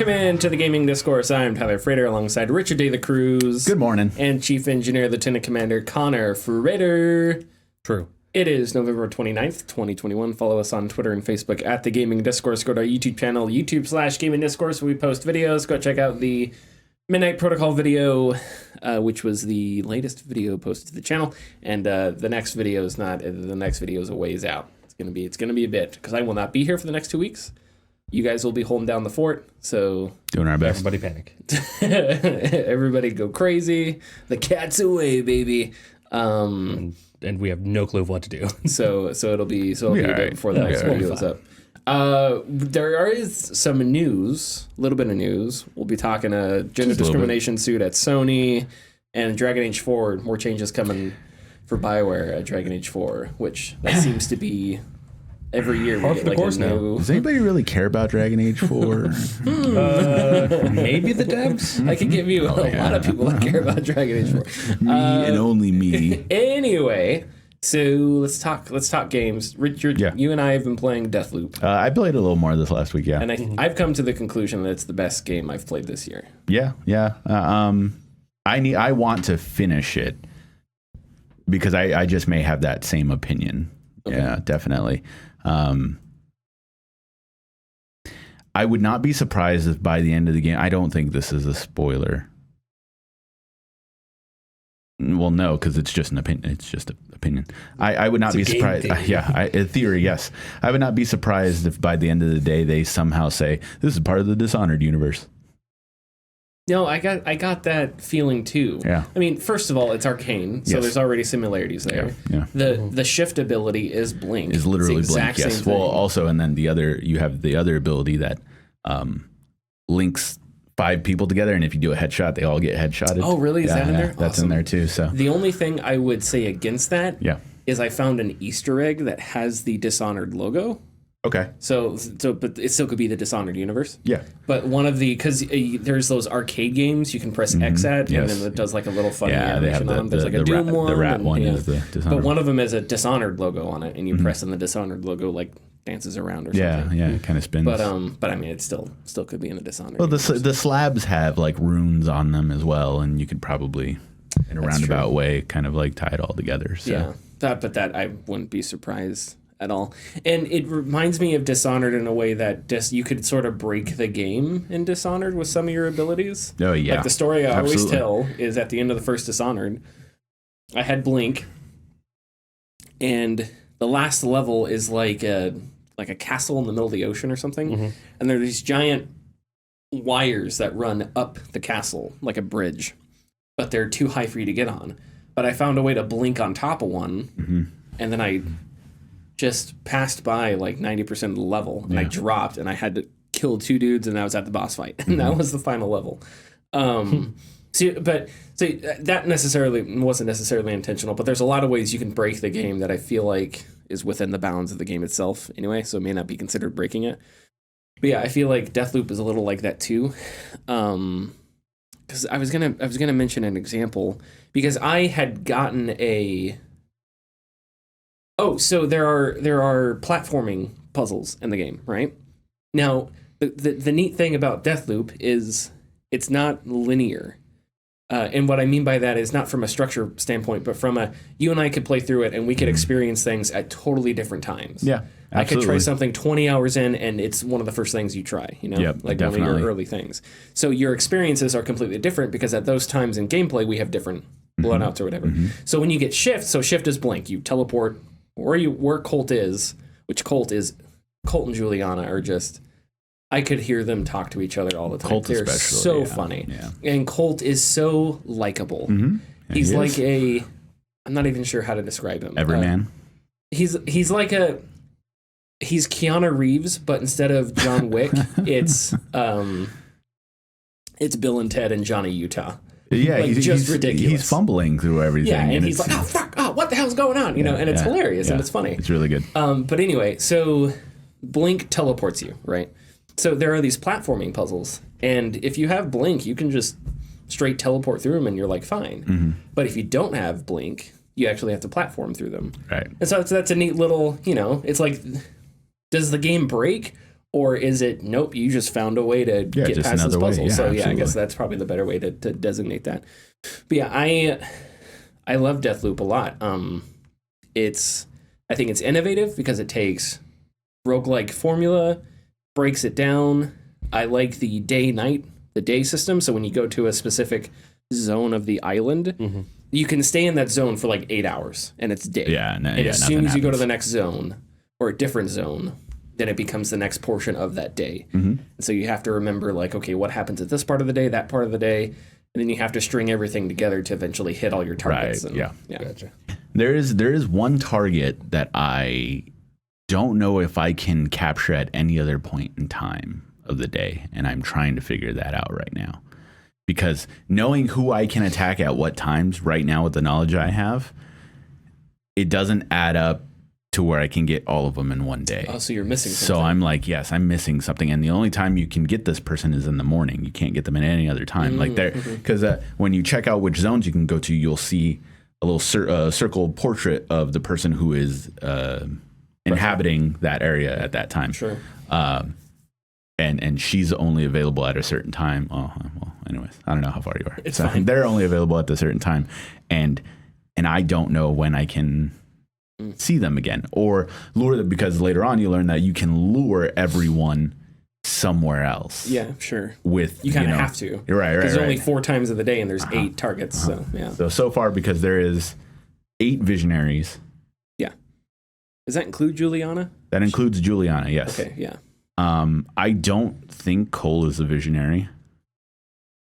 Welcome into the Gaming Discourse. I'm Tyler Frater alongside Richard Day the Cruz. Good morning. And Chief Engineer Lieutenant Commander Connor Frater. True. It is November 29th, 2021. Follow us on Twitter and Facebook at The Gaming Discourse. Go to our YouTube channel, YouTube/Gaming Discourse, where we post videos. Go check out the Midnight Protocol video, which was the latest video posted to the channel. And the next video is not. The next video is a ways out. It's gonna be a bit, because I will not be here for the next 2 weeks. You guys will be holding down the fort, so... Doing our best. Everybody panic. Everybody go crazy. The cat's away, baby. And we have no clue of what to do. So it'll be a bit before the next video is up. There is some news, a little bit of news. We'll be talking a gender discrimination suit at Sony and Dragon Age 4. More changes coming for Bioware at Dragon Age 4, which that seems to be... Every year we get like a new... Does anybody really care about Dragon Age 4? Maybe the devs? I could give you a lot of people that care about Dragon Age 4. Me and only me. Anyway, so let's talk games. Richard, you and I have been playing Deathloop. I played a little more this last week, yeah. And I've come to the conclusion that it's the best game I've played this year. Yeah. I want to finish it because I just may have that same opinion. Okay. Yeah, definitely. I would not be surprised if by the end of the game, I don't think this is a spoiler. Well, no, because it's just an opinion. It's just an opinion. I would not be surprised. In theory, yes. I would not be surprised if by the end of the day they somehow say this is part of the Dishonored universe. No, I got that feeling too. Yeah. I mean, first of all, it's Arcane, so there's already similarities there. Yeah. The shift ability is Blink. Is literally Blink. Yes. Well, also, and then you have the other ability that links 5 people together, and if you do a headshot, they all get headshotted. Oh, really? Is that in there? That's in there too. So the only thing I would say against that is I found an Easter egg that has the Dishonored logo. Okay. So, but it still could be the Dishonored universe. Yeah. But one of the, because there's those arcade games you can press X at, and then it does like a little funny animation on them. There's like a Doom one. The rat one is the Dishonored. But one of them is a Dishonored logo on it, and you press and the Dishonored logo like dances around or something. Yeah, it kind of spins. But I mean, it still could be in a Dishonored. Well, the slabs have like runes on them as well, and you could probably, in a roundabout way, kind of like tie it all together. So. Yeah. That I wouldn't be surprised at all. And it reminds me of Dishonored in a way that you could sort of break the game in Dishonored with some of your abilities. Oh, yeah. Like the story I always tell is at the end of the first Dishonored, I had Blink, and the last level is like a castle in the middle of the ocean or something. And there are these giant wires that run up the castle like a bridge, but they're too high for you to get on. But I found a way to blink on top of one, and then I just passed by like 90% of the level, and I dropped, and I had to kill 2 dudes, and I was at the boss fight, and that was the final level. So that wasn't necessarily intentional, but there's a lot of ways you can break the game that I feel like is within the bounds of the game itself anyway, so it may not be considered breaking it. But yeah, I feel like Deathloop is a little like that too. Because I was gonna mention an example, because I had gotten so there are platforming puzzles in the game, right? Now, the neat thing about Deathloop is it's not linear. And what I mean by that is not from a structure standpoint, but from you and I could play through it and we could experience things at totally different times. Yeah, absolutely. I could try something 20 hours in, and it's one of the first things you try, like definitely. one of your early things. So your experiences are completely different because at those times in gameplay, we have different blowouts or whatever. So when you get shift, so shift is blink, you teleport where Colt is, which Colt and Juliana are just... I could hear them talk to each other all the time. Colt They're so funny. Yeah. And Colt is so likable. He's like I'm not even sure how to describe him. Everyman. He's like he's Keanu Reeves, but instead of John Wick, it's Bill and Ted and Johnny Utah. Yeah, like, he's ridiculous. He's fumbling through everything. Yeah, and he's like, oh, fuck, what the hell's going on? And it's hilarious and it's funny. It's really good. But anyway, so Blink teleports you, right? So there are these platforming puzzles, and if you have Blink, you can just straight teleport through them, and you're like, fine. But if you don't have Blink, you actually have to platform through them. Right. And so that's a neat little, it's like, does the game break, Or is it, nope, you just found a way to get just past this another way. puzzle. Yeah, So, absolutely. I guess that's probably the better way to designate that. But yeah, I love Deathloop a lot. I think it's innovative because it takes roguelike formula, breaks it down. I like the day system. So when you go to a specific zone of the island, you can stay in that zone for like 8 hours and it's day. Yeah, and as soon as you go to the next zone or a different zone, then it becomes the next portion of that day. And so you have to remember, like, okay, what happens at this part of the day, that part of the day, and then you have to string everything together to eventually hit all your targets. Right, yeah. Gotcha. There is one target that I don't know if I can capture at any other point in time of the day, and I'm trying to figure that out right now. Because knowing who I can attack at what times right now with the knowledge I have, it doesn't add up to where I can get all of them in one day. Oh, so you're missing something. So I'm like, yes, I'm missing something. And the only time you can get this person is in the morning. You can't get them at any other time. Like there, because when you check out which zones you can go to, you'll see a little circle portrait of the person who is inhabiting that area at that time. Sure. And she's only available at a certain time. Oh, well, anyways, I don't know how far you are. It's fine. They're only available at a certain time. And I don't know when I can see them again or lure them, because later on you learn that you can lure everyone somewhere else. Yeah, sure. With you kind of have to. Right. There's only 4 times of the day and there's 8 targets. So, yeah. So far, because there is 8 visionaries. Yeah. Does that include Juliana? That includes Juliana, yes. Okay, yeah. I don't think Cole is a visionary.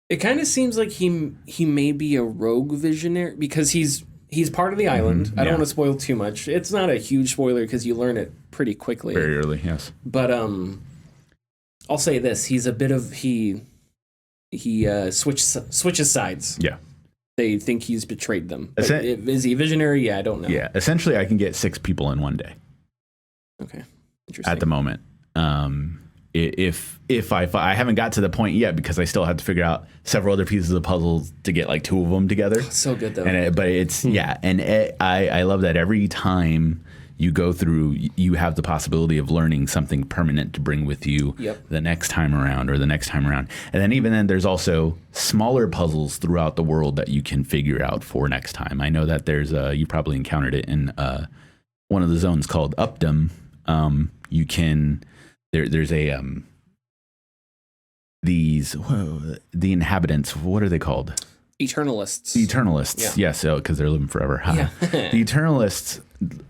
It kind of seems like he may be a rogue visionary because he's part of the island. I don't want to spoil too much. It's not a huge spoiler because you learn it pretty quickly. Very early, yes. But I'll say this: he's a bit of he switches sides. Yeah. They think he's betrayed them. Is he a visionary? Yeah, I don't know. Yeah, essentially, I can get 6 people in one day. Okay, interesting. At the moment, if I haven't got to the point yet because I still have to figure out several other pieces of the puzzle to get like 2 of them together. So good though. But it's I love that every time you go through, you have the possibility of learning something permanent to bring with you the next time around or the next time around. And then even then, there's also smaller puzzles throughout the world that you can figure out for next time. I know that there's you probably encountered it in one of the zones called Updom. You can there's a the inhabitants, what are they called? Eternalists. Yeah. So because they're living forever. Yeah. The Eternalists,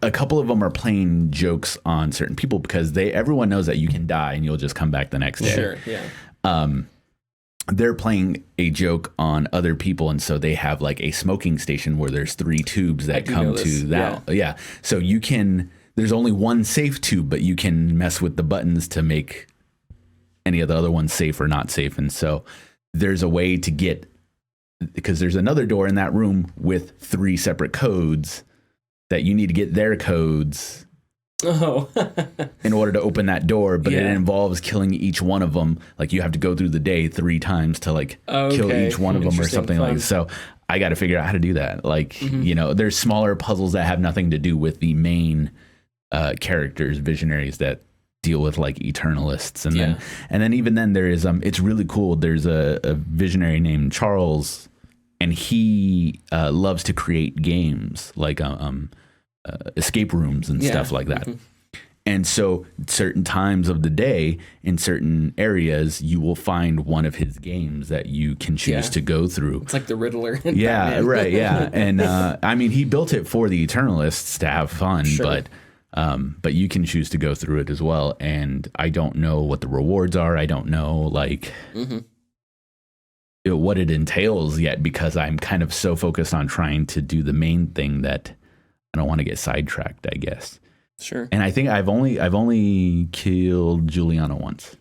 a couple of them are playing jokes on certain people because everyone knows that you can die and you'll just come back the next day. Sure. Yeah. They're playing a joke on other people, and so they have like a smoking station where there's 3 tubes that come to that. Yeah. So you can. There's only one safe tube, but you can mess with the buttons to make any of the other ones safe or not safe. And so there's a way to get, because there's another door in that room with 3 separate codes that you need to get their codes in order to open that door. But it involves killing each one of them. Like you have to go through the day 3 times to like kill each one of them or something like that. So I got to figure out how to do that. Like, there's smaller puzzles that have nothing to do with the main characters, visionaries that deal with like Eternalists, and then even then there is it's really cool. There's a visionary named Charles, and he loves to create games like escape rooms and stuff like that. And so certain times of the day in certain areas, you will find one of his games that you can choose to go through. It's like the Riddler. Yeah, right. Yeah. And I mean, he built it for the Eternalists to have fun, but you can choose to go through it as well. And I don't know what the rewards are. I don't know like what it entails yet, because I'm kind of so focused on trying to do the main thing that I don't want to get sidetracked, I guess. Sure. And I think I've only killed Juliana once.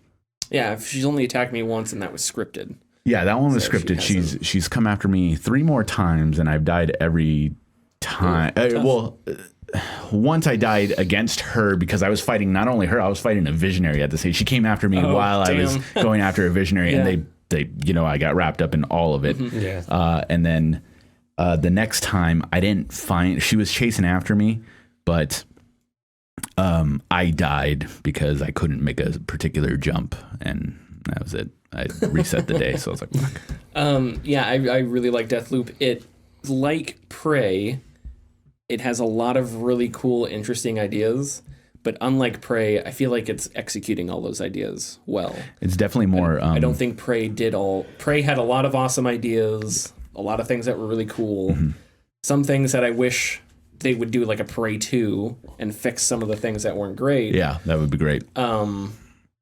Yeah, she's only attacked me once, and that was scripted. Yeah, that one was scripted. She's come after me 3 more times, and I've died every time. Once I died against her because I was fighting not only her, I was fighting a visionary at the stage. She came after me while I was going after a visionary, and they I got wrapped up in all of it. And then the next time I didn't find, she was chasing after me, but I died because I couldn't make a particular jump, and that was it. I reset the day, so I was like, fuck. Yeah, I really like Deathloop. It, like Prey, it has a lot of really cool, interesting ideas. But unlike Prey, I feel like it's executing all those ideas well. It's definitely more... I don't think Prey did all... Prey had a lot of awesome ideas, a lot of things that were really cool. Mm-hmm. Some things that I wish they would do like a Prey 2 and fix some of the things that weren't great. Yeah, that would be great.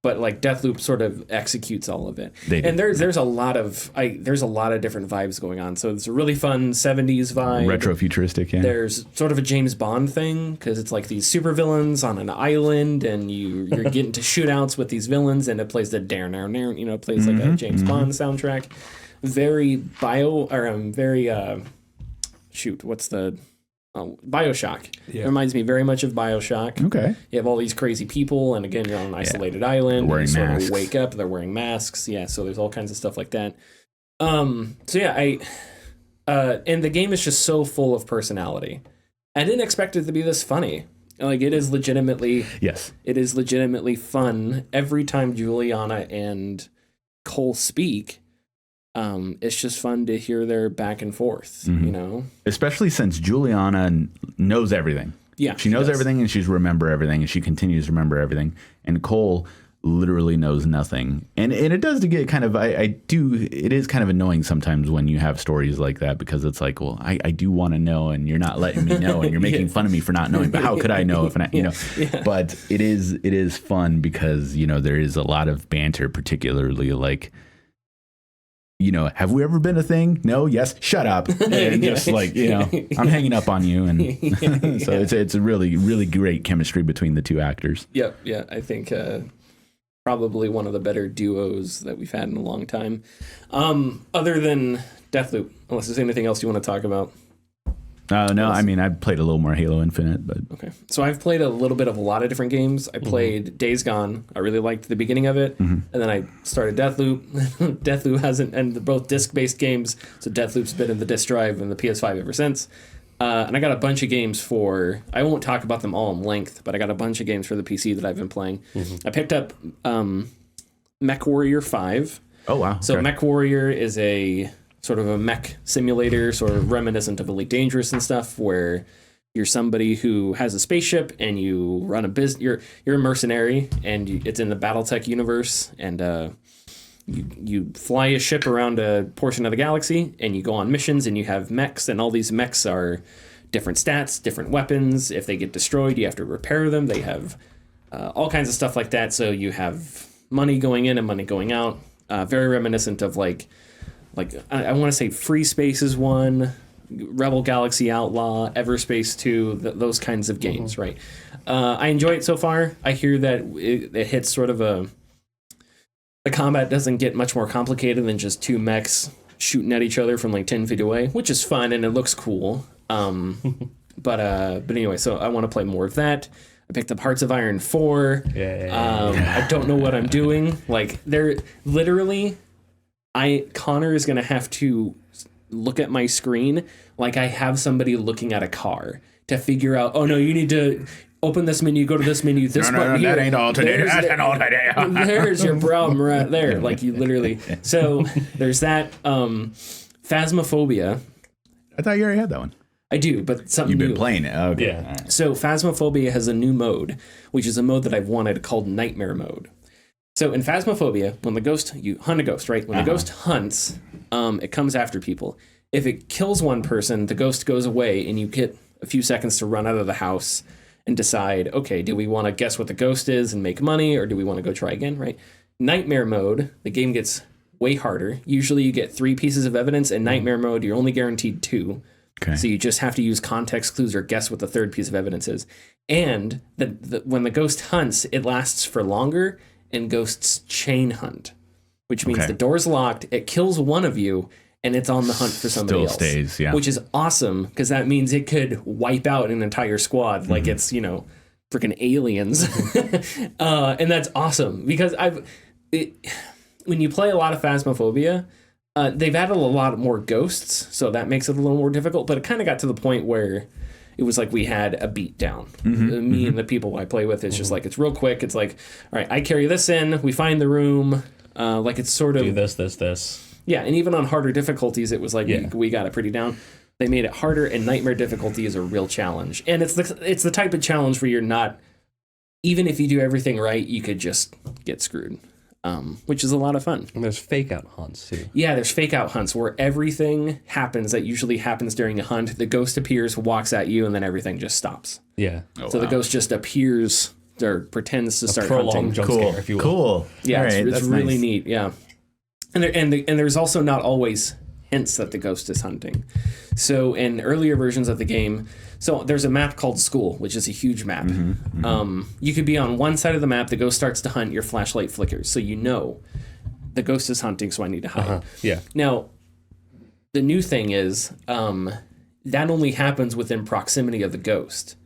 But like Deathloop sort of executes all of it. And there's a lot of different vibes going on. So it's a really fun 70s vibe. Retro futuristic, yeah. There's sort of a James Bond thing because it's like these supervillains on an island and you're getting to shootouts with these villains and it plays the it plays like a James Bond soundtrack. Very BioShock. Yeah. It reminds me very much of BioShock. Okay. You have all these crazy people, and again, you're on an isolated island. They're wearing sort masks. of wake up, they're wearing masks. Yeah, so there's all kinds of stuff like that. And the game is just so full of personality. I didn't expect it to be this funny. Like, it is legitimately... Yes. It is legitimately fun. Every time Juliana and Cole speak... it's just fun to hear their back and forth, you know? Especially since Juliana knows everything. Yeah. She knows everything and she's remember everything and she continues to remember everything. And Cole literally knows nothing. And it does to get kind of, it is kind of annoying sometimes when you have stories like that because it's like, well, I do want to know and you're not letting me know and you're making fun of me for not knowing, but how could I know if not, you know? Yeah. But it is fun because, you know, there is a lot of banter, particularly like, you know, have we ever been a thing? No, yes, shut up. And just like, you know, I'm hanging up on you. And so it's a really, really great chemistry between the two actors. Yep. Yeah. I think probably one of the better duos that we've had in a long time. Other than Deathloop, unless there's anything else you want to talk about. No, I mean, I've played a little more Halo Infinite, but... Okay. So I've played a little bit of a lot of different games. I played Days Gone. I really liked the beginning of it. And then I started Deathloop. Deathloop hasn't... And they're both disc-based games, so Deathloop's been in the disc drive and the PS5 ever since. And I got a bunch of games for... I won't talk about them all in length, but I got a bunch of games for the PC that I've been playing. I picked up MechWarrior 5. Oh, wow. So MechWarrior is a... sort of a mech simulator, sort of reminiscent of Elite Dangerous and stuff, where you're somebody who has a spaceship and you run a business. You're a mercenary, and it's in the BattleTech universe, and you fly a ship around a portion of the galaxy, and you go on missions, and you have mechs, and all these mechs are different stats, different weapons. If they get destroyed, you have to repair them. They have all kinds of stuff like that. So you have money going in and money going out. Very reminiscent of like I want to say Free Space is one, Rebel Galaxy Outlaw, Everspace 2, those kinds of games, right? I enjoy it so far. I hear that it hits sort of the combat doesn't get much more complicated than just two mechs shooting at each other from like 10 feet away, which is fun and it looks cool. But anyway, so I want to play more of that. I picked up Hearts of Iron 4. I don't know what I'm doing. Like, they're literally... Connor is going to have to look at my screen like I have somebody looking at a car to figure out, oh, no, you need to open this menu, go to this menu, this button here. That ain't alternative. That's an alternative. There's your problem right there. Like, you literally... So, there's that. Phasmophobia. I thought you already had that one. I do, but something You've been new. playing it. Okay. Yeah. Right. So, Phasmophobia has a new mode, which is a mode that I've wanted called Nightmare Mode. So in Phasmophobia, when the ghost, you hunt a ghost, right? When the ghost hunts, it comes after people. If it kills one person, the ghost goes away and you get a few seconds to run out of the house and decide, okay, do we want to guess what the ghost is and make money, or do we want to go try again, right? Nightmare mode, the game gets way harder. Usually you get 3 pieces of evidence. In Nightmare mode, you're only guaranteed 2. Okay. So you just have to use context clues or guess what the 3rd piece of evidence is. And when the ghost hunts, it lasts for longer, and ghosts chain hunt, which means the door's locked, it kills one of you, and it's on the hunt for somebody else. Still stays, yeah. Which is awesome, because that means it could wipe out an entire squad like it's, you know, freaking aliens. And that's awesome, because when you play a lot of Phasmophobia, they've added a lot more ghosts, so that makes it a little more difficult, but it kind of got to the point where it was like we had a beat down. Me and the people I play with, it's just like, it's real quick. It's like, all right, I carry this in, we find the room. Like it's sort of... Do this. Yeah, and even on harder difficulties, it was like we got it pretty down. They made it harder, and nightmare difficulty is a real challenge. And it's the type of challenge where you're not... Even if you do everything right, you could just get screwed. Which is a lot of fun. And there's fake out hunts too. Yeah, there's fake out hunts where everything happens that usually happens during a hunt. The ghost appears, walks at you, and then everything just stops. Yeah. So the ghost just appears or pretends to start prolonged hunting. jump scare, if you will. Cool. Yeah, All right, it's that's really nice. neat. Yeah, and there's also not always hints that the ghost is hunting. So in earlier versions of the game, so there's a map called School, which is a huge map. You could be on one side of the map, the ghost starts to hunt, your flashlight flickers, so you know the ghost is hunting, so I need to hide. Yeah. Now, the new thing is that only happens within proximity of the ghost.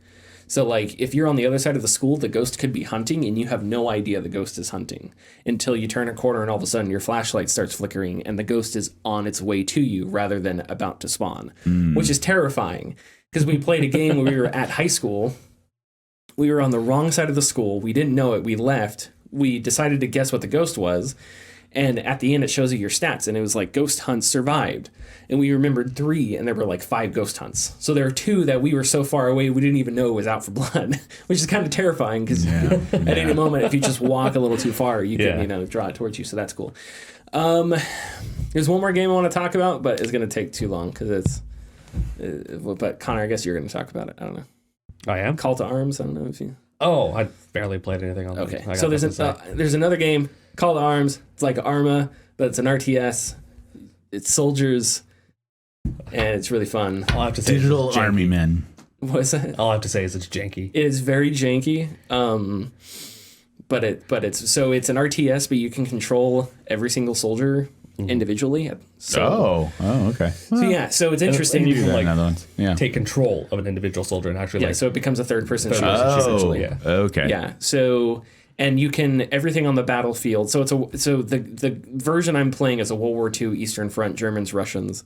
So, like, if you're on the other side of the school, the ghost could be hunting, and you have no idea the ghost is hunting until you turn a corner and all of a sudden your flashlight starts flickering and the ghost is on its way to you rather than about to spawn, which is terrifying. Because we played a game when we were at high school. We were on the wrong side of the school. We didn't know it. We left. We decided to guess what the ghost was. And at the end, it shows you your stats. And it was like, ghost hunts survived. And we remembered 3, and there were like 5 ghost hunts. So there are 2 that we were so far away, we didn't even know it was out for blood, which is kind of terrifying because at any moment, if you just walk a little too far, you can, draw it towards you. So that's cool. There's one more game I want to talk about, but it's going to take too long because it's... but Connor, I guess you're going to talk about it. I don't know. I am? Call to Arms. I don't know if you... Oh, I barely played anything on that. Okay. So there's another game, Call to Arms. It's like Arma, but it's an RTS. It's soldiers, and it's really fun. I'll have to say Digital Army Men. What is that? All I have to say is it's janky. It is very janky. But it's an RTS, but you can control every single soldier individually. So, okay. So yeah, so it's interesting. And you can Another one. Yeah. take control of an individual soldier and actually So it becomes a third-person shooter. Oh, Yeah. okay. Yeah. So, and you can everything on the battlefield. So the version I'm playing is a World War II Eastern Front, Germans, Russians,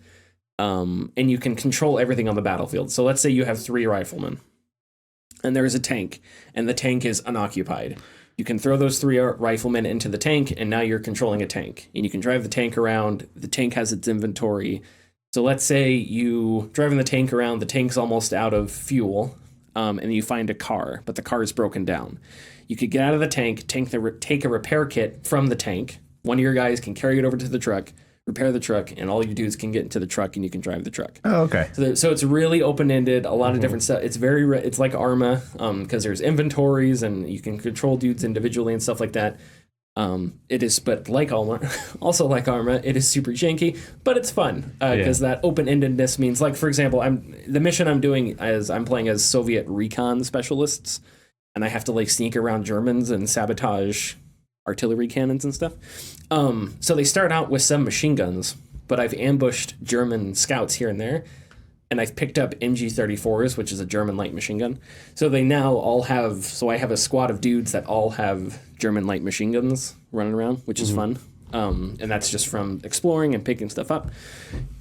and you can control everything on the battlefield. So let's say you have 3 riflemen, and there is a tank, and the tank is unoccupied. You can throw those 3 riflemen into the tank, and now you're controlling a tank. And you can drive the tank around. The tank has its inventory. So let's say you driving the tank around, the tank's almost out of fuel, and you find a car, but the car is broken down. You could get out of the tank, take a repair kit from the tank. One of your guys can carry it over to the truck, repair the truck, and all you dudes can get into the truck, and you can drive the truck. Oh, okay. So it's really open-ended, a lot of different stuff. It's it's like Arma, because there's inventories, and you can control dudes individually and stuff like that. It is, but like Arma, also like Arma, it is super janky, but it's fun, because that open-endedness means, like, for example, the mission I'm doing is I'm playing as Soviet recon specialists, and I have to, like, sneak around Germans and sabotage artillery cannons and stuff. So they start out with some machine guns, but I've ambushed German scouts here and there, and I've picked up MG-34s, which is a German light machine gun. So they now all have... So I have a squad of dudes that all have German light machine guns running around, which is fun. And that's just from exploring and picking stuff up.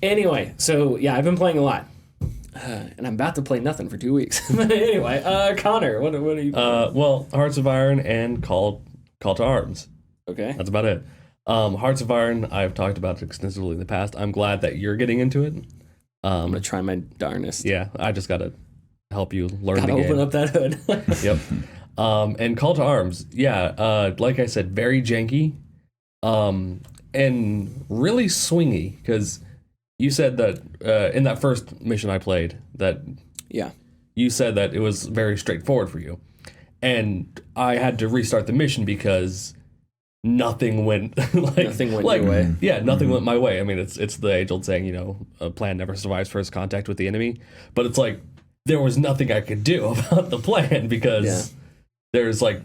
Anyway, so yeah, I've been playing a lot. And I'm about to play nothing for 2 weeks. But anyway, Connor, what are you playing? Well, Hearts of Iron and Call to Arms. Okay. That's about it. Hearts of Iron, I've talked about extensively in the past. I'm glad that you're getting into it. I'm going to try my darnest. Yeah, I just got to help you learn Gotta the game. open up that hood. Yep. And Call to Arms, like I said, very janky, and really swingy, because you said that in that first mission I played, that you said that it was very straightforward for you, and I had to restart the mission because nothing went Nothing went your way. Yeah, nothing went my way. I mean, it's the age-old saying, a plan never survives first contact with the enemy, but it's like there was nothing I could do about the plan because there's like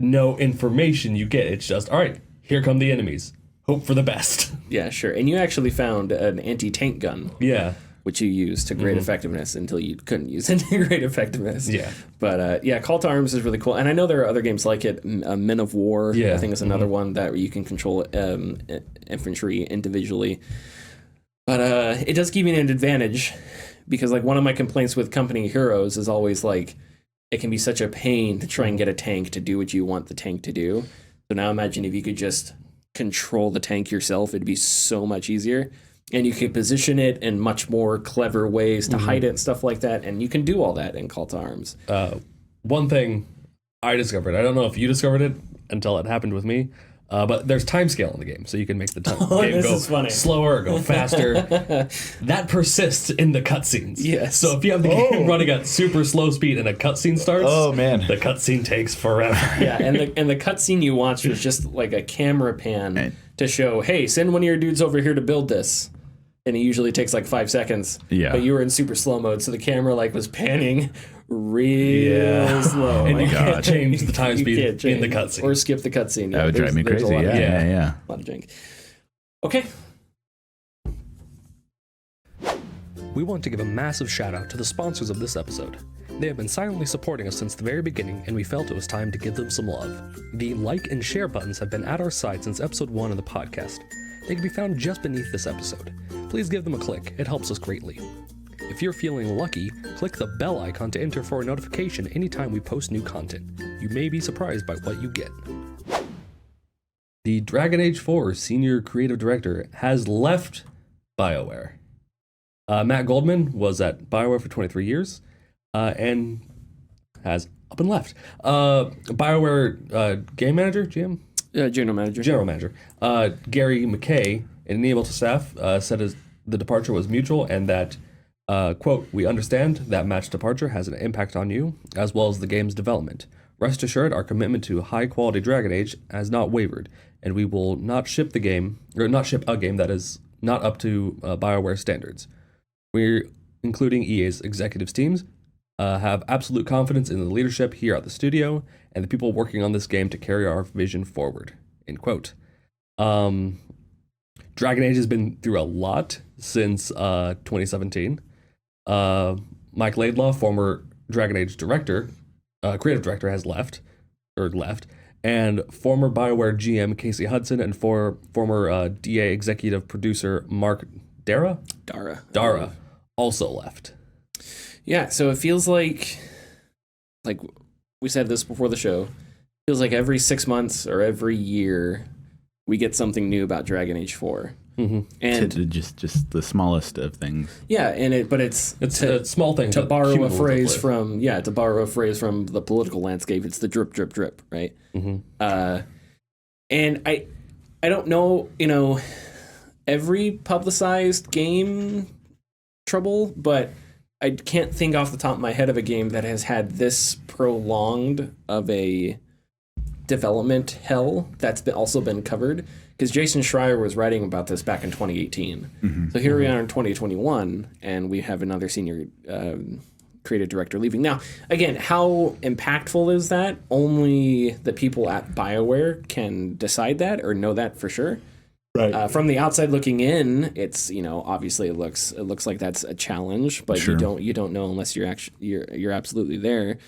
no information you get. It's just, all right, here come the enemies. Hope for the best. Yeah, sure. And you actually found an anti-tank gun. Yeah. Which you used to great effectiveness until you couldn't use it to great effectiveness. Yeah. But Call to Arms is really cool. And I know there are other games like it. Men of War, I think, is another one that you can control infantry individually. But it does give you an advantage because like one of my complaints with Company Heroes is always like it can be such a pain to try and get a tank to do what you want the tank to do. So now imagine if you could just control the tank yourself, it'd be so much easier. And you could position it in much more clever ways to hide it and stuff like that. And you can do all that in Call to Arms. One thing I discovered, I don't know if you discovered it until it happened with me, but there's time scale in the game. So you can make the game go slower or go faster. That persists in the cutscenes. Yes. So if you have the game running at super slow speed and a cutscene starts, the cutscene takes forever. Yeah, and the cutscene you watched was just like a camera pan to show, hey, send one of your dudes over here to build this. And it usually takes like 5 seconds. Yeah. But you were in super slow mode, so the camera like was panning real slow. And you can't change the time speed in the cutscene. Or skip the cutscene. That would drive me crazy. Yeah. A lot of jank. Okay. We want to give a massive shout out to the sponsors of this episode. They have been silently supporting us since the very beginning, and we felt it was time to give them some love. The like and share buttons have been at our side since episode 1 of the podcast. They can be found just beneath this episode. Please give them a click, it helps us greatly. If you're feeling lucky, click the bell icon to enter for a notification anytime we post new content. You may be surprised by what you get. The Dragon Age 4 senior creative director has left Bioware. Matt Goldman was at Bioware for 23 years and has up and left. Bioware game manager, GM? General manager. Gary McKay, an email to staff, said the departure was mutual and that, quote, we understand that Matt's departure has an impact on you, as well as the game's development. Rest assured, our commitment to high-quality Dragon Age has not wavered, and we will not ship a game that is not up to BioWare standards. We're, including EA's executives teams, have absolute confidence in the leadership here at the studio and the people working on this game to carry our vision forward, end quote. Dragon Age has been through a lot since 2017. Mike Laidlaw, former Dragon Age director, creative director, has left, and former BioWare GM Casey Hudson and former DA executive producer Mark Dara also left. Yeah, so it feels like we said this before the show, feels like every 6 months or every year we get something new about Dragon Age 4. Mm-hmm. And just the smallest of things. Yeah, and it's a small thing to borrow a phrase from the political landscape. It's the drip drip drip, right? Mm-hmm. And I don't know, every publicized game trouble, but I can't think off the top of my head of a game that has had this prolonged of a development hell that's also been covered. Because Jason Schreier was writing about this back in 2018. Mm-hmm. So here we are in 2021, and we have another senior creative director leaving. Now, again, how impactful is that? Only the people at BioWare can decide that or know that for sure. Right. From the outside looking in, it's obviously it looks like that's a challenge, but sure. you don't know unless you're absolutely there.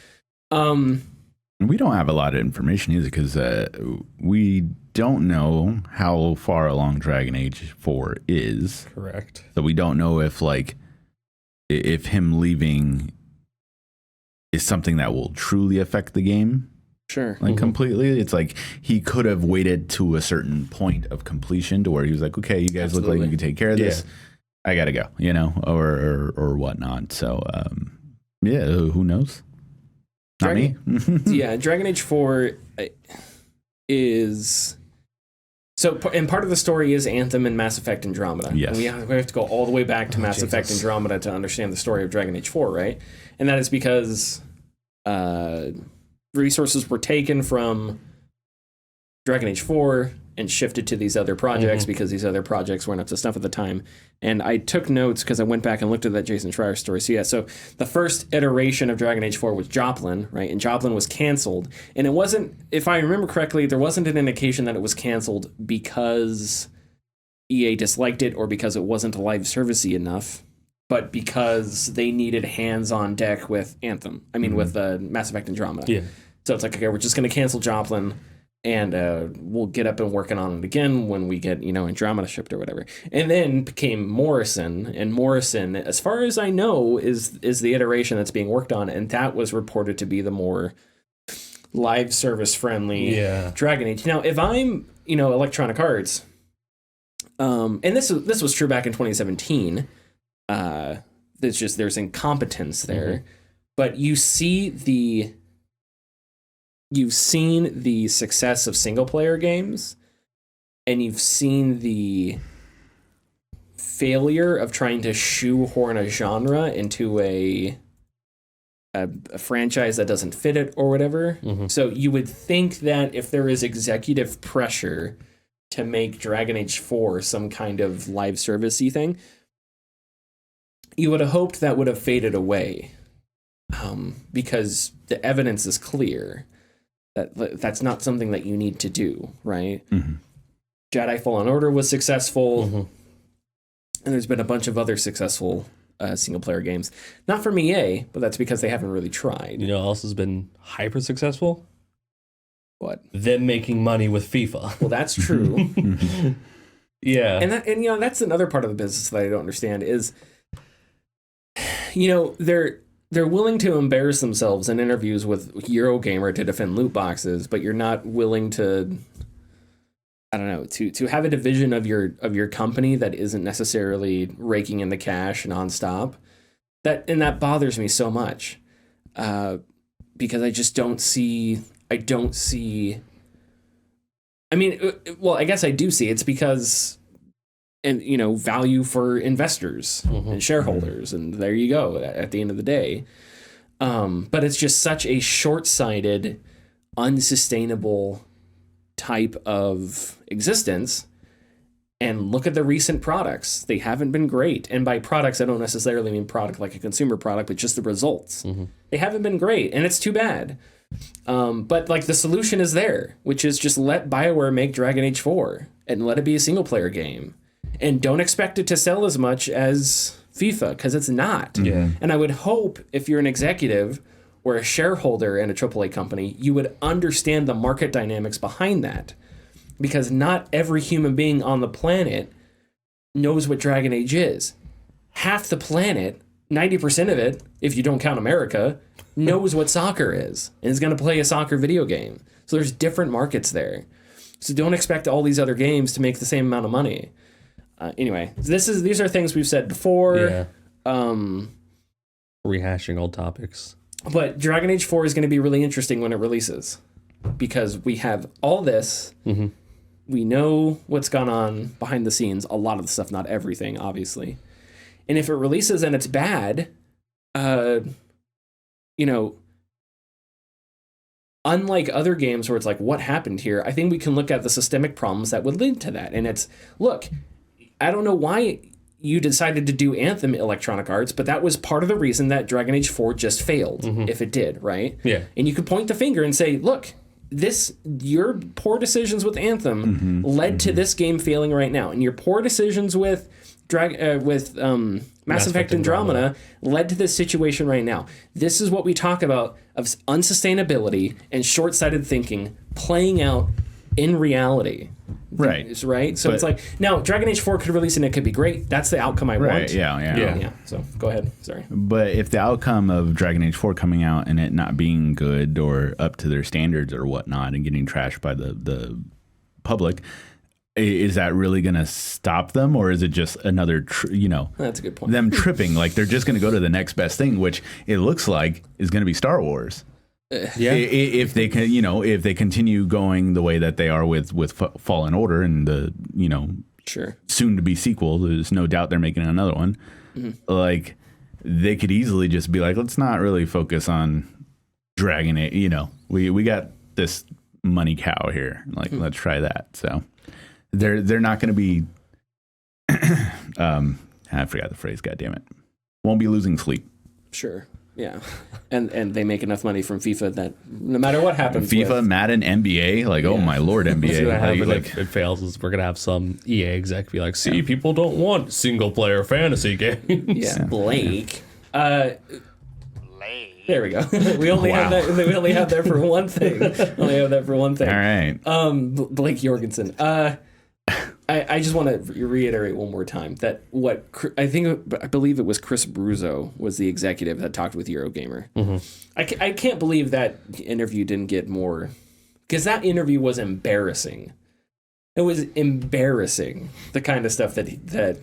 We don't have a lot of information either because we don't know how far along Dragon Age 4 is. Correct. So we don't know if him leaving is something that will truly affect the game. Sure. Completely. It's like he could have waited to a certain point of completion to where he was like, okay, you guys look like you can take care of this. I got to go, or whatnot. So, who knows? Not me. Yeah, Dragon Age 4 is... So, and part of the story is Anthem and Mass Effect Andromeda. Yes. And we have to go all the way back to Mass Effect Andromeda to understand the story of Dragon Age 4, right? And that is because resources were taken from Dragon Age 4 and shifted to these other projects because these other projects weren't up to snuff at the time. And I took notes because I went back and looked at that Jason Schreier story. So the first iteration of Dragon Age 4 was Joplin, right? And Joplin was canceled. And it wasn't, if I remember correctly, there wasn't an indication that it was canceled because EA disliked it or because it wasn't live servicey enough, but because they needed hands on deck with Anthem. I mean, with Mass Effect Andromeda. Yeah. So it's like, okay, we're just going to cancel Joplin. And we'll get up and working on it again when we get, Andromeda shipped or whatever. And then became Morrison. And Morrison, as far as I know, is the iteration that's being worked on. And that was reported to be the more live service friendly Dragon Age. Now, if I'm, Electronic Arts, and this was true back in 2017, there's incompetence there. But you've seen the success of single player games, and you've seen the failure of trying to shoehorn a genre into a franchise that doesn't fit it or whatever. So you would think that if there is executive pressure to make Dragon Age 4 some kind of live service-y thing, you would have hoped that would have faded away, because the evidence is clear that that's not something that you need to do, right? Jedi Fallen Order was successful, and there's been a bunch of other successful single-player games. Not from EA, but that's because they haven't really tried. You know what else has been hyper successful? What? Them making money with FIFA. Well, that's true. Yeah. And that's another part of the business that I don't understand is, they're willing to embarrass themselves in interviews with Eurogamer to defend loot boxes, but you're not willing to, I don't know, to have a division of your company that isn't necessarily raking in the cash nonstop. That bothers me so much, because I just don't see. I mean, well, I guess I do see. It's because, and value for investors and shareholders, and there you go at the end of the day. But it's just such a short-sighted, unsustainable type of existence. And look at the recent products. They haven't been great. And by products, I don't necessarily mean product like a consumer product, but just the results. They haven't been great, and it's too bad. But the solution is there, which is just let BioWare make Dragon Age 4 and let it be a single-player game. And don't expect it to sell as much as FIFA, because it's not. And I would hope if you're an executive or a shareholder in a AAA company, you would understand the market dynamics behind that. Because not every human being on the planet knows what Dragon Age is. Half the planet, 90% of it, if you don't count America, knows what soccer is and is going to play a soccer video game. So there's different markets there. So don't expect all these other games to make the same amount of money. Anyway, these are things we've said before. Rehashing old topics. But Dragon Age 4 is going to be really interesting when it releases, because we have all this. We know what's gone on behind the scenes. A lot of the stuff, not everything, obviously. And if it releases and it's bad, unlike other games where it's like, what happened here? I think we can look at the systemic problems that would lead to that. And it's, look, I don't know why you decided to do Anthem, Electronic Arts, but that was part of the reason that Dragon Age 4 just failed, if it did, right? Yeah. And you could point the finger and say, look, your poor decisions with Anthem led to this game failing right now. And your poor decisions with Mass Effect Andromeda led to this situation right now. This is what we talk about of unsustainability and short-sighted thinking playing out in reality. Right. Right? So it's like, now, Dragon Age 4 could release and it could be great. That's the outcome I want. Yeah. So go ahead. Sorry. But if the outcome of Dragon Age 4 coming out and it not being good or up to their standards or whatnot and getting trashed by the public, is that really going to stop them, or is it just another, that's a good point. Them tripping, like they're just going to go to the next best thing, which it looks like is going to be Star Wars. If they can, if they continue going the way that they are with Fallen Order and the, soon to be sequel, there's no doubt they're making another one. Like they could easily just be like, let's not really focus on Dragon Age. We got this money cow here. Like, let's try that. So they're not going to be, I forgot the phrase. God damn it. Won't be losing sleep. Sure. Yeah. And they make enough money from FIFA that no matter what happens. FIFA, Madden, NBA, oh my Lord, NBA. What's gonna happen if it fails is we're gonna have some EA exec be like, see, people don't want single player fantasy games. Yeah. Blake. There we go. We only have that. We only have that for one thing. All right. Blake Jorgensen. I just want to reiterate one more time that I believe it was Chris Bruzzo was the executive that talked with Eurogamer. Mm-hmm. I can't believe that interview didn't get more, because that interview was embarrassing. It was embarrassing, the kind of stuff that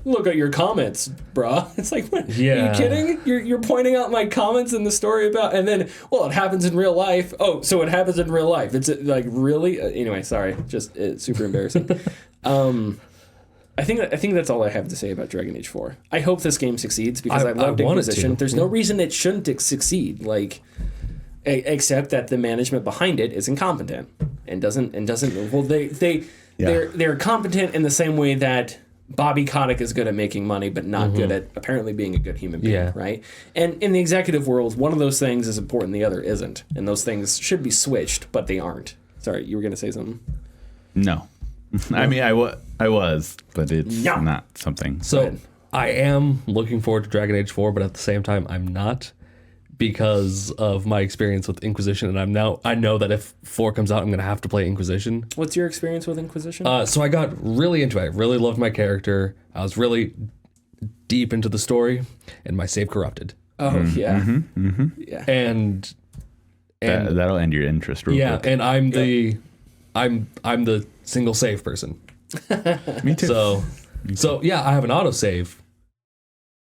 look at your comments, brah. It's like, what? Yeah. Are you kidding? You're pointing out my comments in the story about, and then, it happens in real life. Oh, so it happens in real life. It's like, really? Anyway, sorry. Just it's super embarrassing. I think that's all I have to say about Dragon Age 4. I hope this game succeeds, because I loved Inquisition. There's no reason it shouldn't succeed. Like, except that the management behind it is incompetent and doesn't. Well, they're competent in the same way that Bobby Kotick is good at making money, but not good at apparently being a good human being, right? And in the executive world, one of those things is important, the other isn't, and those things should be switched, but they aren't. Sorry, you were going to say something? No. I mean, I was, but it's not something. So I am looking forward to Dragon Age 4, but at the same time, I'm not, because of my experience with Inquisition, and I know that if 4 comes out, I'm going to have to play Inquisition. What's your experience with Inquisition? So I got really into it. I really loved my character. I was really deep into the story, and my save corrupted. Oh, yeah. Mm-hmm, mm-hmm. Yeah. And that'll end your interest real quick. And I'm the single save person. Me too. So yeah, I have an autosave,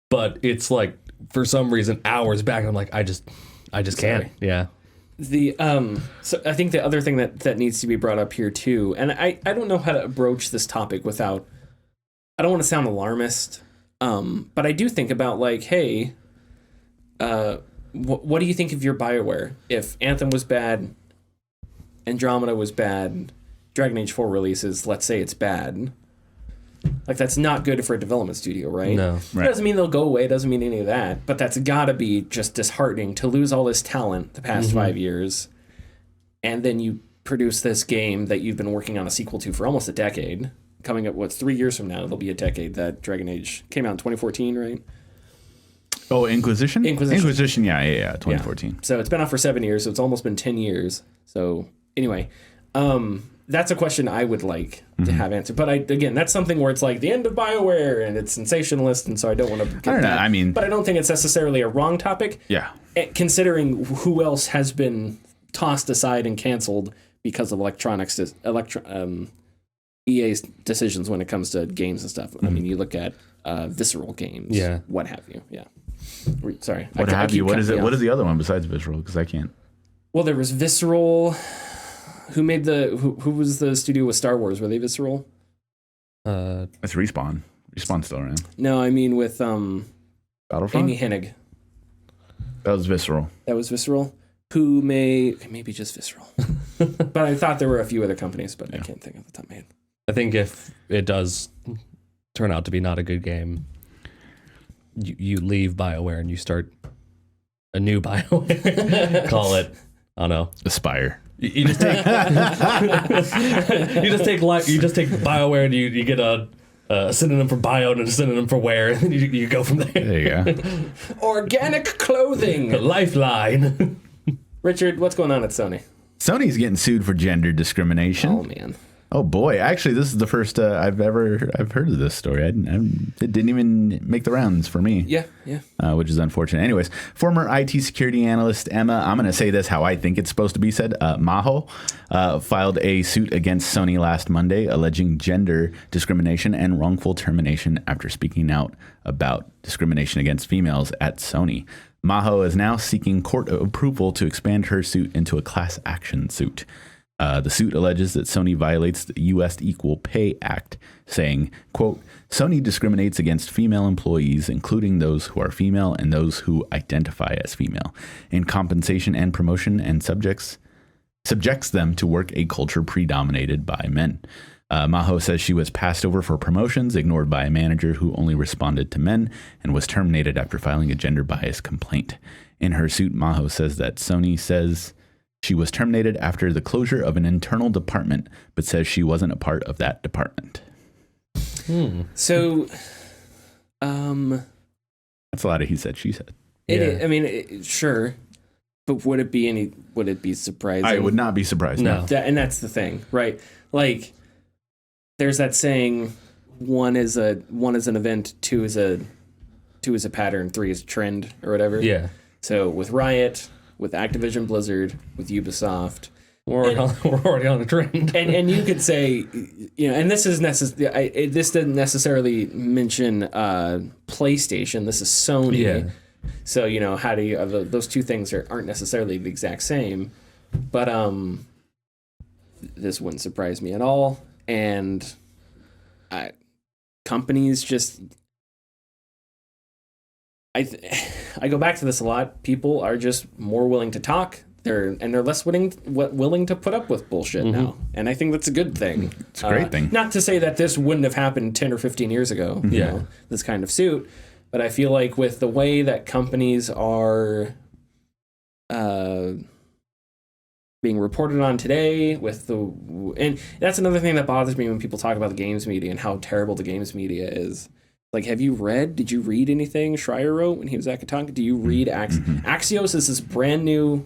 but it's like, for some reason, hours back, I'm like, I just can't. Yeah. So I think the other thing that needs to be brought up here too, and I don't know how to broach this topic without, I don't want to sound alarmist, but I do think about, like, hey, what do you think of your Bioware? If Anthem was bad, Andromeda was bad, Dragon Age 4 releases, let's say it's bad. Like, that's not good for a development studio, right? No. Right. It doesn't mean they'll go away. It doesn't mean any of that. But that's got to be just disheartening to lose all this talent the past 5 years. And then you produce this game that you've been working on a sequel to for almost a decade. Coming up, 3 years from now, it'll be a decade that Dragon Age came out in 2014, right? Oh, Inquisition? Inquisition, yeah, 2014. Yeah. So it's been out for 7 years, so it's almost been 10 years. So anyway, that's a question I would like to have answered. But again, that's something where it's like the end of Bioware and it's sensationalist, and so I don't want to get I don't know. I mean, but I don't think it's necessarily a wrong topic. Yeah. Considering who else has been tossed aside and canceled because of EA's decisions when it comes to games and stuff. I mean, you look at Visceral Games, what have you. Yeah. Sorry. What have you? What is it? What is the other one besides Visceral? Because I can't. Well, there was Visceral. Who made who was the studio with Star Wars? Were they Visceral? It's Respawn. Respawn's still around. No, I mean with Battlefront? Amy Hennig. That was Visceral. That was Visceral. Who maybe just Visceral. But I thought there were a few other companies, but I can't think of the top of my head. I think if it does turn out to be not a good game, you leave BioWare and you start a new BioWare. Call it, I don't know, Aspire. You just take you just take BioWare and you get a synonym for bio and a synonym for ware, and then you go from there. There you go. Organic clothing. Lifeline. Richard, what's going on at Sony? Sony's getting sued for gender discrimination. Oh man. Oh boy! Actually, this is the first I've heard of this story. It didn't even make the rounds for me. Yeah. Which is unfortunate. Anyways, former IT security analyst Emma, I'm going to say this how I think it's supposed to be said. Maho filed a suit against Sony last Monday, alleging gender discrimination and wrongful termination after speaking out about discrimination against females at Sony. Maho is now seeking court approval to expand her suit into a class action suit. The suit alleges that Sony violates the U.S. Equal Pay Act, saying, quote, Sony discriminates against female employees, including those who are female and those who identify as female, in compensation and promotion, and subjects them to work a culture predominated by men. Maho says she was passed over for promotions, ignored by a manager who only responded to men, and was terminated after filing a gender bias complaint. In her suit, Maho says that Sony says she was terminated after the closure of an internal department, but says she wasn't a part of that department. So, that's a lot of he said, she said. I mean, sure, but would it be surprising? I would not be surprised. No. And that's the thing, right? Like, there's that saying: one is an event, two is a pattern, three is a trend, or whatever. Yeah. So with Riot, with Activision Blizzard, with Ubisoft, We're already on a trend. and you could say, and this is this doesn't necessarily mention PlayStation. This is Sony. Yeah. So how do you those two things aren't necessarily the exact same, but this wouldn't surprise me at all. And companies just. I go back to this a lot. People are just more willing to talk. They're less willing to put up with bullshit now, and I think that's a good thing. It's a great thing. Not to say that this wouldn't have happened 10 or 15 years ago. This kind of suit, but I feel like with the way that companies are being reported on today, and that's another thing that bothers me when people talk about the games media and how terrible the games media is. Like, did you read anything Schreier wrote when he was at Kotaku? Do you read Axios is this brand new,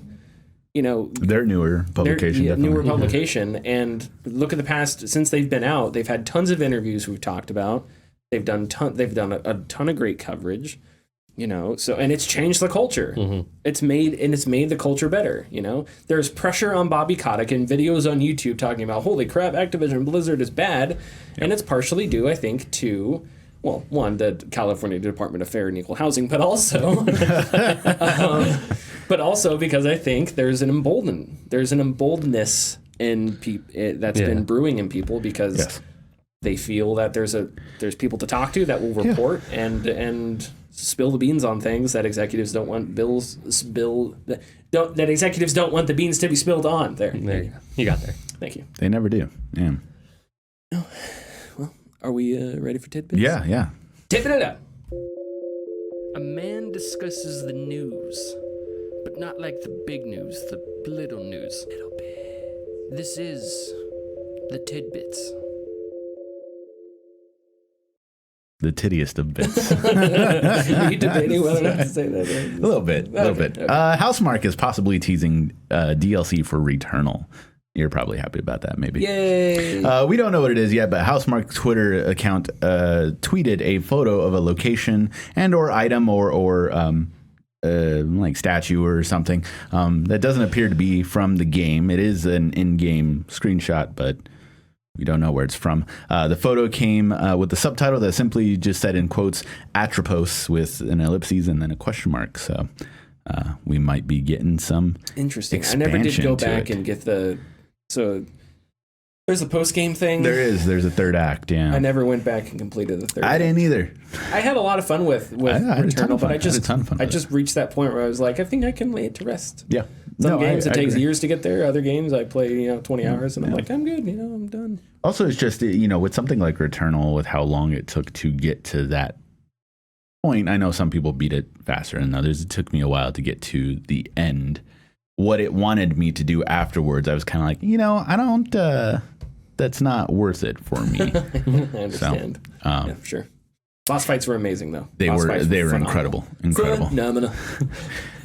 their newer publication. Newer publication. And look at the past, since they've been out, they've had tons of interviews we've talked about. They've done a ton of great coverage, so, and it's changed the culture. It's made the culture better. There's pressure on Bobby Kotick and videos on YouTube talking about, holy crap, Activision Blizzard is bad. And it's partially due, I think, to, well, one, the California Department of Fair and Equal Housing, but also, because I think there's an emboldenedness in that's been brewing in people because they feel that there's people to talk to that will report and spill the beans on things that executives don't want that executives don't want the beans to be spilled on. There you go. You got there. Thank you. They never do. Yeah. Are we ready for tidbits? Yeah. Tidbit it up. A man discusses the news, but not like the big news, the little news. Little bit. This is the tidbits. The tittiest of bits. Are you debating whether or not to say that? A little bit. Okay. Housemarque is possibly teasing DLC for Returnal. You're probably happy about that, maybe. Yay! We don't know what it is yet, but Housemarque's Twitter account tweeted a photo of a location and/or item or like statue or something that doesn't appear to be from the game. It is an in-game screenshot, but we don't know where it's from. The photo came with the subtitle that simply just said in quotes Atropos with an ellipses and then a question mark. So we might be getting some interesting. I never did go back and get the. So there's a post-game thing. There's a third act, yeah. I never went back and completed the third act. I didn't either. I had a lot of fun with Returnal, but I just reached that point where I was like, I think I can lay it to rest. Yeah. Some games it takes years to get there. Other games I play 20 hours and I'm like, I'm good, I'm done. Also, it's just, with something like Returnal, with how long it took to get to that point, I know some people beat it faster than others. It took me a while to get to the end. What it wanted me to do afterwards, I was kind of like, I don't, that's not worth it for me. I understand. So, yeah, for sure. Boss fights were amazing, though. They were incredible. Phenomenal.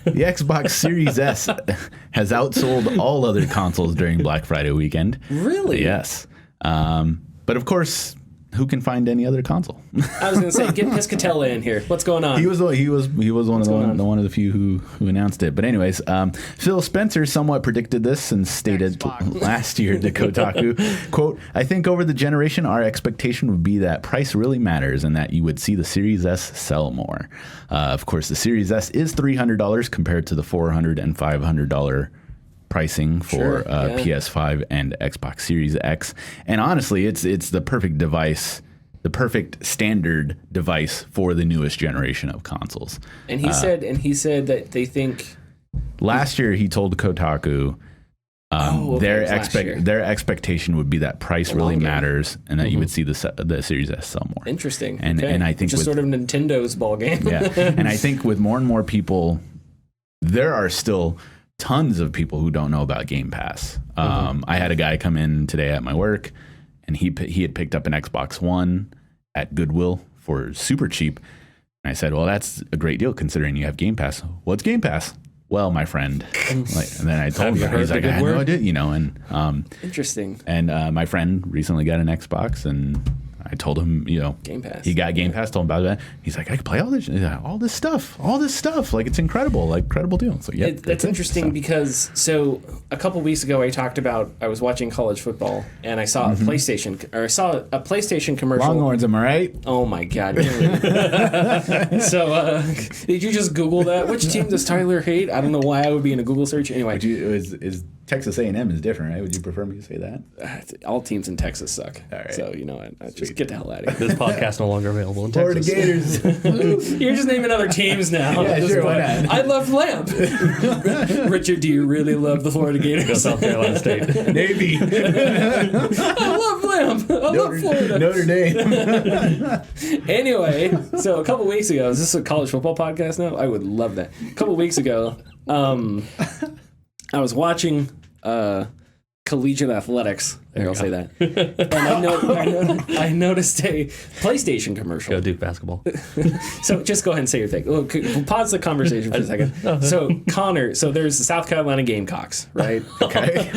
The Xbox Series S has outsold all other consoles during Black Friday weekend. Really? Yes. But of course, who can find any other console? I was going to say, get Piscatella in here. What's going on? He was one of the few who announced it. But anyways, Phil Spencer somewhat predicted this and stated last year to Kotaku, quote, I think over the generation, our expectation would be that price really matters and that you would see the Series S sell more. Of course, the Series S is $300 compared to the $400 and $500 pricing for PS5 and Xbox Series X. And honestly, it's the perfect device, the perfect standard device for the newest generation of consoles. And he said that they think last year he told Kotaku their expectation would be that price really matters and that you would see the Series S sell more. Interesting. And I think just sort of Nintendo's ball game. Yeah. And I think with more and more people, there are still tons of people who don't know about Game Pass. I had a guy come in today at my work, and he had picked up an Xbox One at Goodwill for super cheap. And I said, well, that's a great deal considering you have Game Pass. What's Game Pass? Well, my friend. And then I told him, he's like, I had no idea, and interesting. And my friend recently got an Xbox, and I told him, Game Pass. He got Game Pass, told him about that. He's like, I could play all this stuff. Like, it's incredible deal. So, yeah. That's interesting because, a couple weeks ago, I was watching college football, and I saw a PlayStation commercial. Longhorns, am I right? Oh, my God. So, did you just Google that? Which team does Tyler hate? I don't know why I would be in a Google search. Anyway. Is Texas A&M is different, right? Would you prefer me to say that? All teams in Texas suck. All right. So, you know what? Just get the hell out of here. This podcast no longer available in Florida Texas. Gators. You're just naming other teams now. Yeah, sure, why not? I love Lamp. Richard, do you really love the Florida Gators? Go South Carolina State. Navy. I love Lamp. I love Florida. Notre Dame. Anyway, so a couple weeks ago, is this a college football podcast now? I would love that. A couple weeks ago, I was watching collegiate athletics. I'll say that. And I noticed a PlayStation commercial. Go Duke basketball. So just go ahead and say your thing. We'll pause the conversation for a second. So Connor, there's the South Carolina Gamecocks, right? Okay.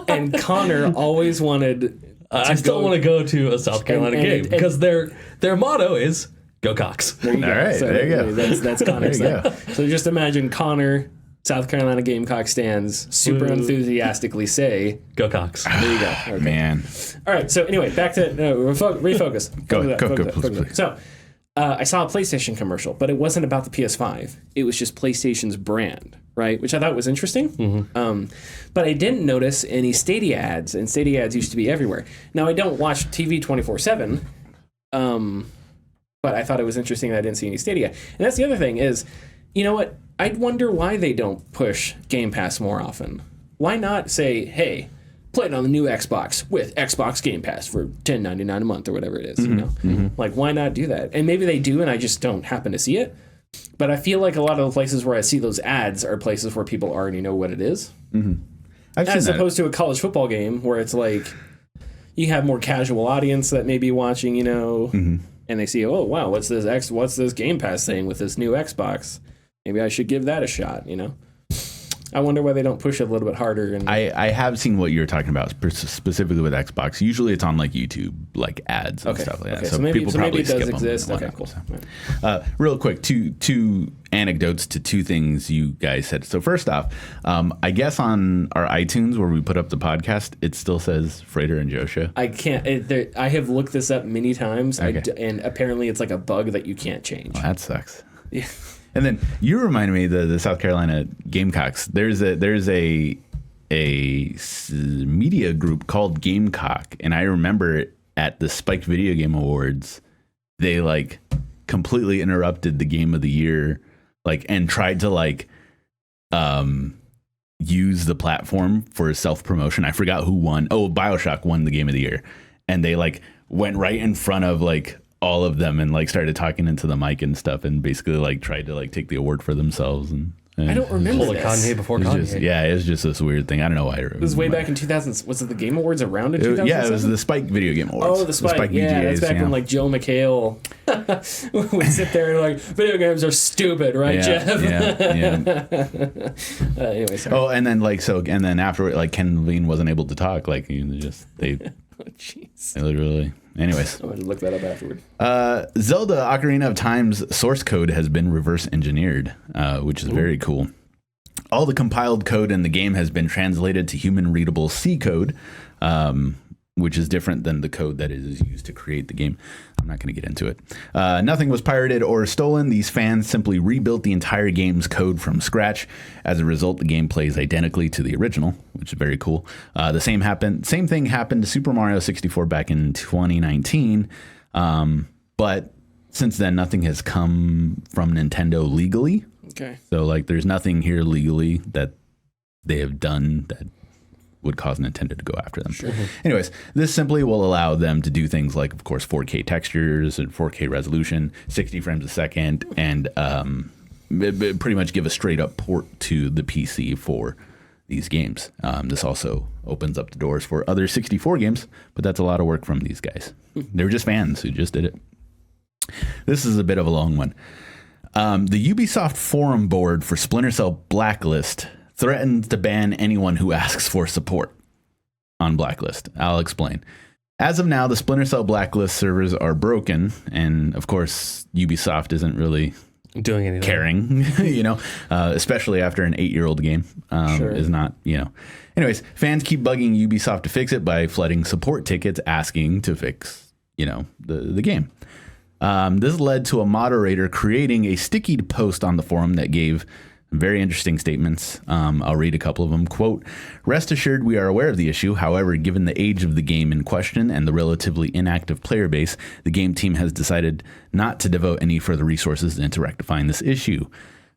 And Connor always wanted. I still want to go to a South Carolina game because their motto is "Go Cox." There you go. All right, so there you go. That's Connor's There you thing. So just imagine Connor, South Carolina Gamecock stands, super enthusiastically say, "Go Cox." There you go. Okay. Man. All right. So anyway, back to refocus. Go, please. So I saw a PlayStation commercial, but it wasn't about the PS5. It was just PlayStation's brand, right? Which I thought was interesting. Mm-hmm. But I didn't notice any Stadia ads, and Stadia ads used to be everywhere. Now, I don't watch TV 24/7, but I thought it was interesting that I didn't see any Stadia. And that's the other thing is, you know what? I wonder why they don't push Game Pass more often. Why not say, hey, play it on the new Xbox with Xbox Game Pass for $10.99 a month or whatever it is, you know? Mm-hmm. Like, why not do that? And maybe they do, and I just don't happen to see it. But I feel like a lot of the places where I see those ads are places where people already know what it is. Mm-hmm. As opposed to a college football game where it's like you have more casual audience that may be watching, you know, and they see, oh, wow, what's this Game Pass thing with this new Xbox? Maybe I should give that a shot, you know? I wonder why they don't push it a little bit harder. And I have seen what you're talking about specifically with Xbox. Usually it's on like YouTube, like ads and stuff like that. So maybe, people probably it does skip exist. them. Okay, cool. Real quick, two anecdotes to two things you guys said. So first off, I guess on our iTunes where we put up the podcast, it still says Frater and Joshua. I can't. I have looked this up many times, and apparently it's like a bug that you can't change. Well, that sucks. Yeah. And then you reminded me the South Carolina Gamecocks. There's a media group called Gamecock, and I remember at the Spike Video Game Awards, they like completely interrupted the Game of the Year, like, and tried to like use the platform for self promotion. I forgot who won. Oh, BioShock won the Game of the Year, and they like went right in front of like all of them and like started talking into the mic and stuff and basically like tried to like take the award for themselves. And I don't remember this. Kanye before Kanye. It was just this weird thing. I don't know why. It was way back in 2000. Was it the Game Awards around in 2000? Yeah, it was the Spike Video Game Awards. Oh, the Spike yeah, that's back when like Joe McHale would sit there and like, video games are stupid, right, Jeff? Yeah. Anyway, sorry. Oh, and then after like Ken Levine wasn't able to talk, like they jeez. They literally. Anyways, I'm going to look that up afterward. Zelda Ocarina of Time's source code has been reverse engineered, which is very cool. All the compiled code in the game has been translated to human readable C code, which is different than the code that is used to create the game. I'm not going to get into it. Nothing was pirated or stolen. These fans simply rebuilt the entire game's code from scratch. As a result, the game plays identically to the original, which is very cool. The same thing happened to Super Mario 64 back in 2019. But since then, nothing has come from Nintendo legally. Okay. So like, there's nothing here legally that they have done that would cause Nintendo to go after them. Sure. Anyways, this simply will allow them to do things like, of course, 4K textures and 4K resolution, 60 frames a second, and pretty much give a straight up port to the PC for these games. This also opens up the doors for other 64 games, but that's a lot of work from these guys. They were just fans who just did it. This is a bit of a long one. The Ubisoft forum board for Splinter Cell Blacklist threatens to ban anyone who asks for support on Blacklist. I'll explain. As of now, the Splinter Cell Blacklist servers are broken, and of course, Ubisoft isn't really doing anything, caring, especially after an 8-year-old game is not, Anyways, fans keep bugging Ubisoft to fix it by flooding support tickets asking to fix, the game. This led to a moderator creating a sticky post on the forum that gave very interesting statements. I'll read a couple of them. Quote, "Rest assured we are aware of the issue. However, given the age of the game in question and the relatively inactive player base, the game team has decided not to devote any further resources into rectifying this issue.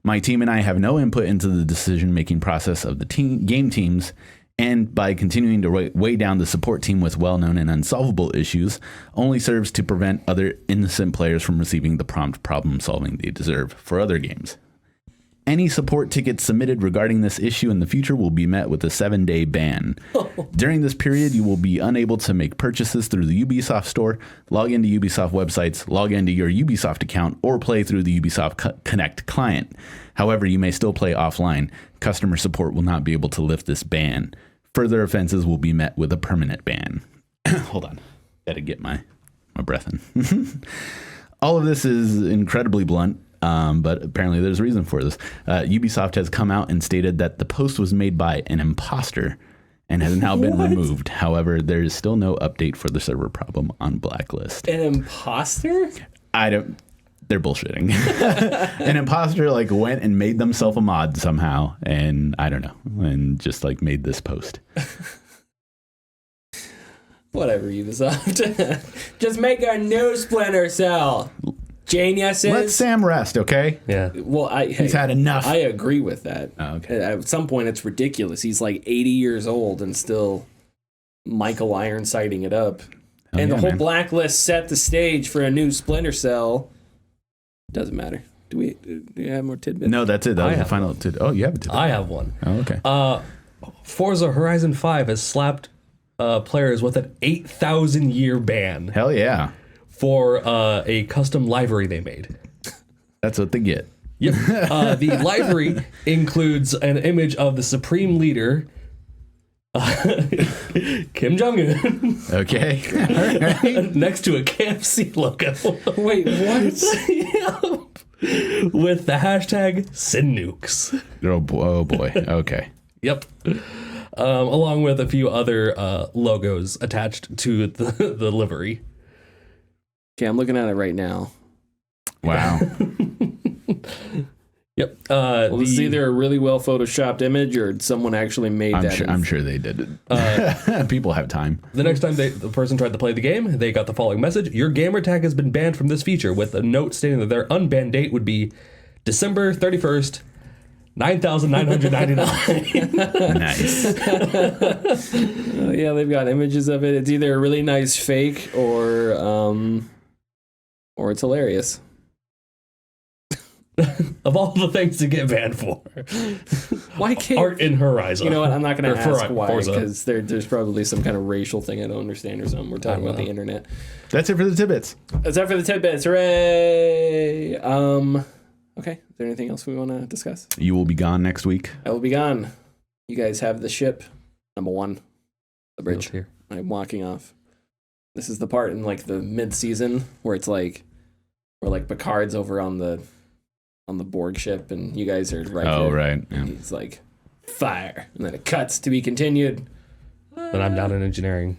My team and I have no input into the decision-making process of the game teams, and by continuing to weigh down the support team with well-known and unsolvable issues only serves to prevent other innocent players from receiving the prompt problem-solving they deserve for other games. Any support tickets submitted regarding this issue in the future will be met with a 7-day ban. During this period, you will be unable to make purchases through the Ubisoft store, log into Ubisoft websites, log into your Ubisoft account, or play through the Ubisoft Connect client. However, you may still play offline. Customer support will not be able to lift this ban. Further offenses will be met with a permanent ban." Hold on. Gotta get my breath in. All of this is incredibly blunt. But apparently there's a reason for this. Ubisoft has come out and stated that the post was made by an imposter and has now been removed. However, there is still no update for the server problem on Blacklist. An imposter? They're bullshitting. An imposter went and made themselves a mod somehow, and I don't know, and just made this post. Whatever, Ubisoft. Just make a new Splinter Cell. Geniuses. Let Sam rest, okay? Yeah. Well, he's had enough. I agree with that. Oh, okay. At some point, it's ridiculous. He's 80 years old and still Michael Ironsiding it up. And the whole Blacklist set the stage for a new Splinter Cell. Doesn't matter. Do you have more tidbits? No, that's it. That was the final tidbit. Oh, you have a tidbit. I have one. Oh, okay. Forza Horizon 5 has slapped players with an 8,000-year ban. Hell yeah. For a custom livery they made. That's what they get. Yep. The livery includes an image of the Supreme Leader, Kim Jong-un. Okay. Right. Next to a KFC logo. Wait, what? Yep. With the hashtag #SendNukes. Oh boy. Okay. Yep. Along with a few other logos attached to the livery. Okay, I'm looking at it right now. Wow. Yep. This is either a really well photoshopped image or someone actually made that. I'm sure they did it. People have time. The next time the person tried to play the game, they got the following message: "Your gamer tag has been banned from this feature," with a note stating that their unbanned date would be December 31st, 9,999. Nice. Yeah, they've got images of it. It's either a really nice fake or it's hilarious. Of all the things to get banned for, why can't art in Horizon? You know what? I'm not going to ask why, Forza. because there's probably some kind of racial thing I don't understand or something. We're talking about the internet. That's it for the tidbits. That's it for the tidbits. Hooray! Okay. Is there anything else we want to discuss? You will be gone next week. I will be gone. You guys have the ship. Number 1, the bridge. Here. I'm walking off. This is the part in the mid-season where it's where Picard's over on the Borg ship and you guys are right there. Oh, right. Yeah. And he's like, fire. And then it cuts to be continued. Then I'm down in engineering.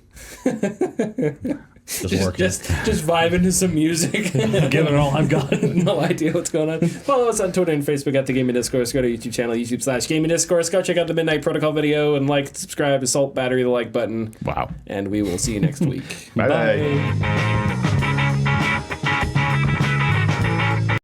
Just vibing to some music. Giving it all I've got. No idea what's going on. Follow us on Twitter and Facebook at The Gaming Discourse. Go to YouTube channel, YouTube/Gaming Discourse. Go check out the Midnight Protocol video and subscribe, assault battery the like button. Wow. And we will see you next week. Bye.